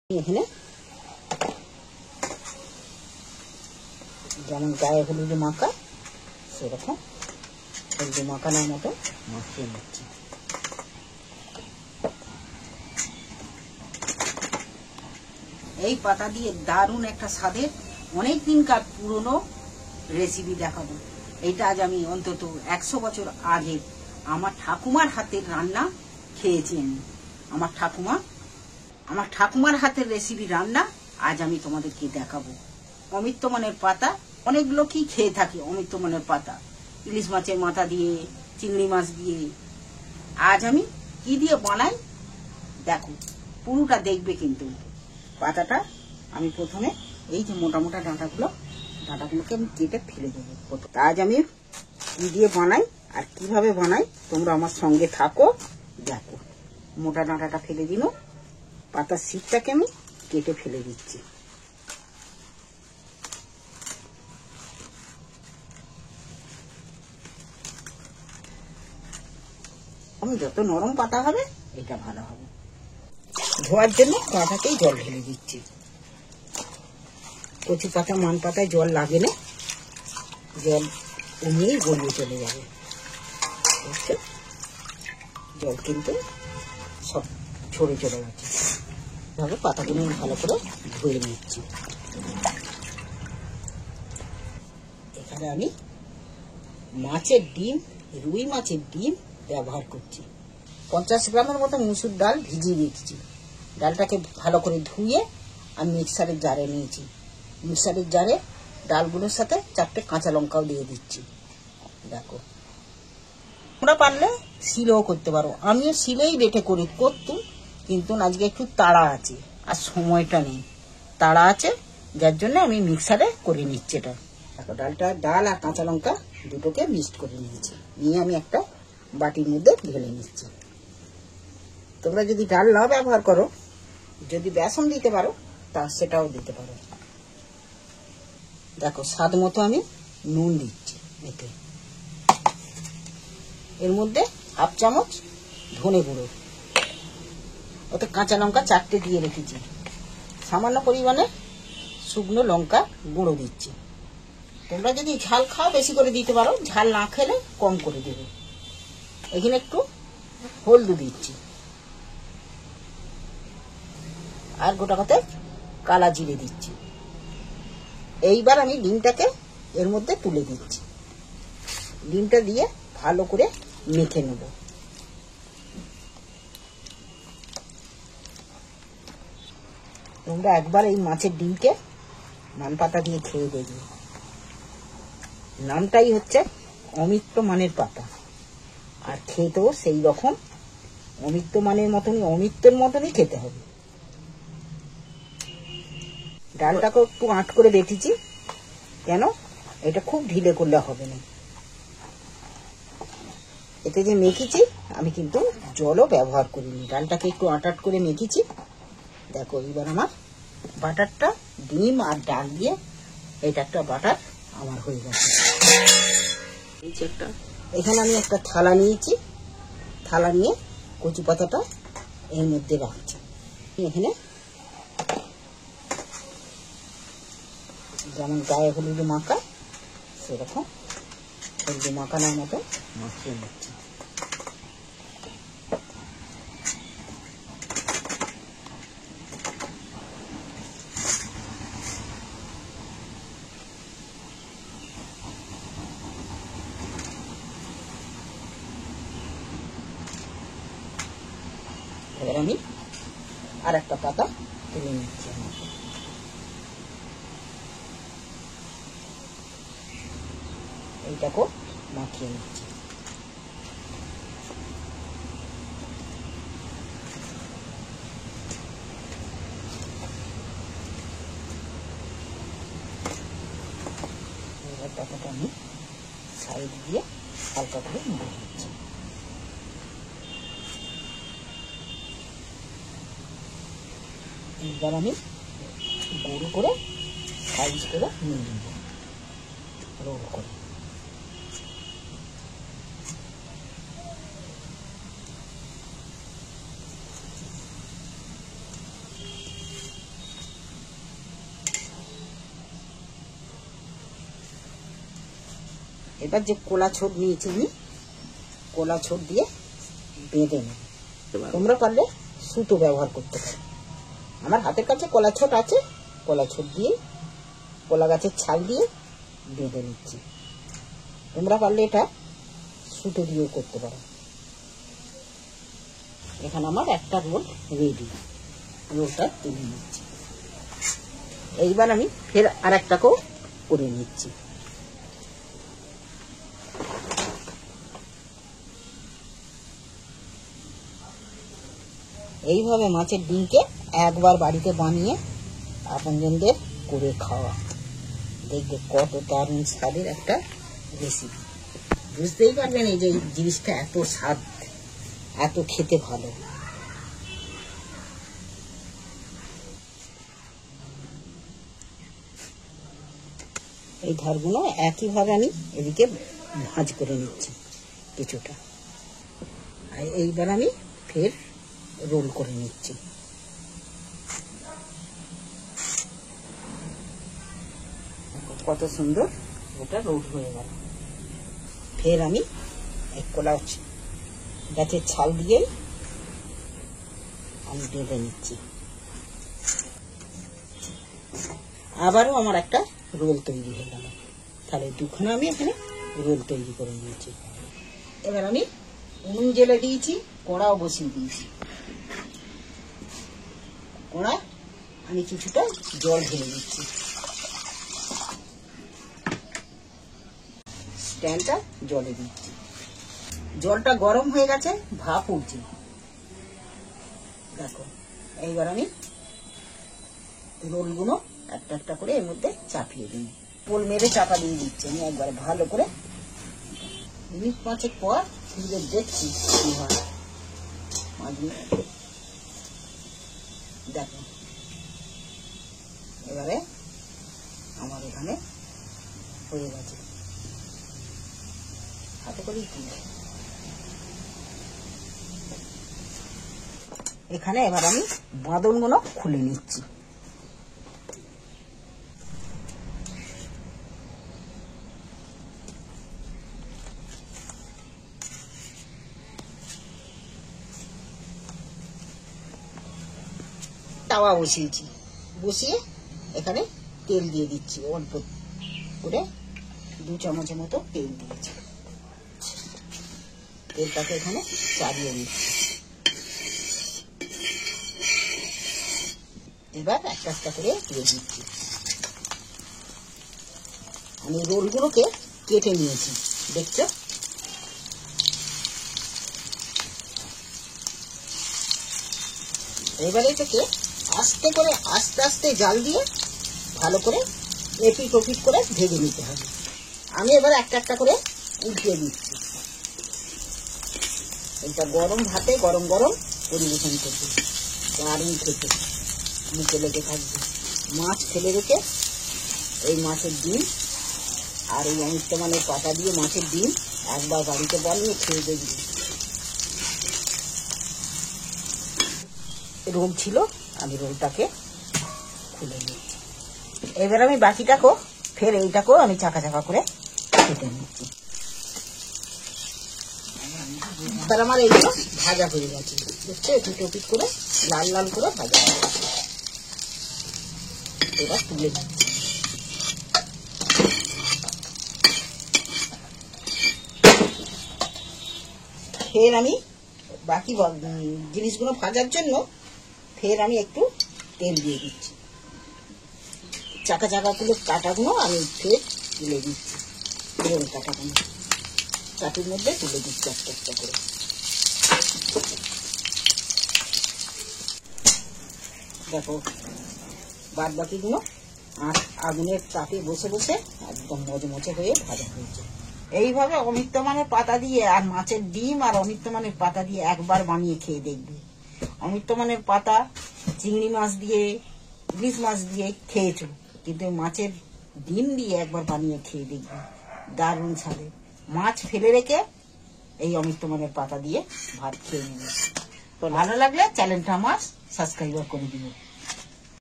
এখানে যেমন গায়ে হলুদ মাখা সেরকম হলুদ মাখানোর মতো মাখিয়ে নিচ্ছি। এই পাতা দিয়ে দারুণ একটা স্বাদের অনেক দিনকার পুরনো রেসিপি দেখাবো। এইটা আজ আমি অন্তত 100 বছর আগে আমার ঠাকুমার হাতের রান্না খেয়েছি। আমার ঠাকুমার হাতের রেসিপি রান্না আজ আমি তোমাদেরকে দেখাবো। অমৃতমনের পাতা অনেক লোকই খেয়ে থাকে। অমৃতমনের পাতা ইলিশ মাছের মাথা দিয়ে, চিংড়ি মাছ দিয়ে। আজ আমি কি দিয়ে বানাই দেখো, পুরোটা দেখবে। কিন্তু পাতাটা আমি প্রথমে এই যে মোটা মোটা ডাঁটাগুলোকে আমি কেটে ফেলে দেবো। আজ আমি কি দিয়ে বানাই আর কিভাবে বানাই তোমরা আমার সঙ্গে থাকো, দেখো। মোটা ডাঁটাটা ফেলে দিল, পাতার শীতটাকে আমি কেটে ফেলে দিচ্ছি। আমি যত নরম পাতা হবে এটা ভালো হবে। ধোয়ার জন্য পাতাতেই জল ঢেলে দিচ্ছি। কচি পাতা মান পাতায় জল লাগে না, জল এমনিই গড়িয়ে চলে যাবে। জল কিন্তু সব ছড়ে চলে গেছে। এভাবে পাতাগুলো ভালো করে ধুয়ে নিচ্ছি। এখানে আমি মাছের ডিম, রুই মাছের ডিম ব্যবহার করছি। 50 গ্রামের মতো মুসুর ডাল ভিজিয়ে রেখেছি। ডালটাকে ভালো করে ধুয়ে আমি মিক্সারের জারে নিয়েছি। মিক্সারের জারে ডালগুলোর সাথে 4টে কাঁচা লঙ্কাও দিয়ে দিচ্ছি। দেখো, তোমরা পারলে শিলেও করতে পারো। আমিও শিলেই বেটে করতুম, কিন্তু আজকে একটু তাড়া আছে আর সময়টা নেই। তাড়া আছে যার জন্য আমি মিক্সারে করে নিচ্ছি এটা। দেখো, ডাল আর কাঁচা লঙ্কা দুটোকে মিক্সড করে নিয়েছি। নিয়ে আমি একটা বাটির মধ্যে ঢেলে নিচ্ছি। তোমরা যদি ডাল না ব্যবহার করো, যদি বেসন দিতে পারো তা সেটাও দিতে পারো। দেখো, স্বাদ মতো আমি নুন দিচ্ছি এতে। এর মধ্যে 1/2 চামচ ধনে গুঁড়ো, ওতে কাঁচা লঙ্কা 4টে দিয়ে রেখেছি। সামান্য পরিমাণে শুকনো লঙ্কা গুঁড়ো দিচ্ছি। তোমরা যদি ঝাল খাও বেশি করে দিতে পারো, ঝাল না খেলে কম করে দেবে। এখানে একটু হলদু দিচ্ছি আর গোটা কথায় কালা জিরে দিচ্ছি। এইবার আমি ডিমটাকে এর মধ্যে তুলে দিচ্ছি। ডিমটা দিয়ে ভালো করে মেখে নেব। তোমরা একবার এই মাছের ডিমকে মান পাতা দিয়ে খেয়ে দেখবে। নামটাই হচ্ছে অমৃতমানের পাতা, আর খেতেও সেই রকম অমৃতমানের মতনই, অমৃতের মতনই খেতে হবে। ডালটাকে একটু আঁট করে বেটেছি, কেন এটা খুব ঢিলে করলে হবে না। এতে যে মেখেছি আমি কিন্তু জলও ব্যবহার করিনি, ডালটাকে একটু আঁট করে মেখেছি। দেখো, এবার আমার বাটারটা ডিম আর ডাল দিয়ে এটা একটা বাটার আমার হয়ে গেছে। এখানে আমি একটা থালা নিয়েছি। থালা নিয়ে কচি পাতাটা এর মধ্যে রাখছি। এখানে যেমন গায়ে হলুদ মাখা সেরকম হলুদ মাখানোর মতো মাখিয়ে নিচ্ছি। এবার আমি আর একটা পাতা তুলে নিচ্ছি। এইটাকেও মাখিয়ে নিচ্ছি। এবার পাতাটা আমি সাইড দিয়ে হালকা করে মুড়ে দিচ্ছি। এবার আমি গোল করে সাইজ করে নিয়ে নেব, রোল করে। এবার যে কোলা ছোট নিয়েছি আমি, কোলা ছোট দিয়ে বেঁধে নেব। তোমরা পারলে সুতো ব্যবহার করতে পারো। আমার হাতের কাছে কলা ছোট আছে, কলা ছোট দিয়ে কলা গাছের ছাল দিয়ে বেঁধে নিচ্ছি। তোমরা পারলে এটা সুতো দিয়েও করতে পারো। এখানে আমার একটা রোল রেডি, রোলটা তুলে নিচ্ছি। এইবার আমি ফের আর একটাকেও করে নিচ্ছি। এইভাবে মাছের ডিমকে একবার বাড়িতে বানিয়ে আপনজনদের করে খাওয়া, দেখবে কত দারুণ স্বাদের একটা রেসিপি। বুঝতেই পারবেন এই যে জিনিসটা এত স্বাদ, এত খেতে ভালো। এই ধারগুলো একইভাবে আমি এদিকে ভাঁজ করে নিচ্ছি কিছুটা। আর এইবার আমি ফের রোল করে নিচ্ছি। কত সুন্দর ওটা রোল হয়ে গেল। ফের আমি এক কোলা গাছের ছাল দিয়েই আমি বেঁধে নিচ্ছি। আবারও আমার একটা রোল তৈরি হয়ে গেল। তাহলে দুখানা আমি এখানে রোল তৈরি করে নিয়েছি। এবার আমি উনুন জ্বেলে দিয়েছি, কড়াও বসিয়ে দিয়েছি। কড়া আমি কিছুটা জল ঢেলে দিচ্ছি। স্ট্যান্ডটা জলে দিচ্ছি। জলটা গরম হয়ে গেছে, ভাপ উঠছে। দেখো এইবার আমি রোলগুলো একটা একটা করে এর মধ্যে চাপিয়ে দিই। পোল মেরে চাপা দিয়ে দিচ্ছি আমি একবার ভালো করে। মিনিট 5 পর খুলে দেখছি কি হয়। দেখো এবারে আমার এখানে হয়ে গেছে। হাতে করেই তুলে এখানে এবার আমি বাঁধনগুলো খুলে নিচ্ছি। তাওয়া বসিয়েছি, বসিয়ে এখানে তেল দিয়ে দিচ্ছি। অল্প করে 2 চামচের মতো তেল দিয়েছি। তেলটাকে এখানে চালিয়ে নিচ্ছি। এবার একটা একটা করে দিয়ে দিচ্ছি। আমি রোলগুলোকে কেটে নিয়েছি, দেখছো। এবারে এটাকে আস্তে করে আস্তে আস্তে জাল দিয়ে ভালো করে এপিট ওপিট করে ভেজে নিতে হবে। আমি এবার একটা একটা করে উল্টিয়ে দিচ্ছি। এটা গরম ভাতে গরম গরম পরিবেশন করবে, দারুণ খেতে, মুখে লেগে থাকবে। মাছ ফেলে রেখে এই মাছের ডিম আর এই অমিত্তমানের পাতা দিয়ে মাছের ডিম একবার বাড়িতে বানিয়ে খেয়ে দেখবি। রোল ছিল, আমি রোলটাকে খুলে নিচ্ছি। এবার আমি বাকিটাকেও ফের এইটাকেও আমি চাকা চাকা করে কেটে নিচ্ছি। এবার আমার এইগুলো ভাজা হয়ে গেছে, দেখছো, এপিট ওপিট করে লাল লাল করে ভাজা হয়ে গেছে। এবার তুলে নিচ্ছি। ফের আমি বাকি জিনিসগুলো ভাজার জন্য ফের আমি একটু তেল দিয়ে দিচ্ছি। চাকা চাকাগুলো কাটাগুলো আমি ফের তুলে দিচ্ছি। রোল কাটাগুলো চাটুর মধ্যে তুলে দিচ্ছি একটা একটা করে। দেখো বাদ বাকিগুলো আর আগুনের তাপে বসে বসে একদম মচমচে হয়ে ভাজা হয়েছে। এইভাবে অমিত্তমানের পাতা দিয়ে আর মাছের ডিম আর অমিত্তমানের পাতা দিয়ে একবার বানিয়ে খেয়ে দেখবে। অমিত্তমানের পাতা চিংড়ি মাছ দিয়ে, ইলিশ মাছ দিয়ে খেয়েছো, কিন্তু মাছের ডিম দিয়ে একবার বানিয়ে খেয়ে দেখবে, দারুণ স্বাদে। মাছ ফেলে রেখে এই অমিত্তমানের পাতা দিয়ে ভাত খেয়ে নেবে। তো ভালো লাগলে চ্যানেলটা আমার সাবস্ক্রাইব করে দিবে।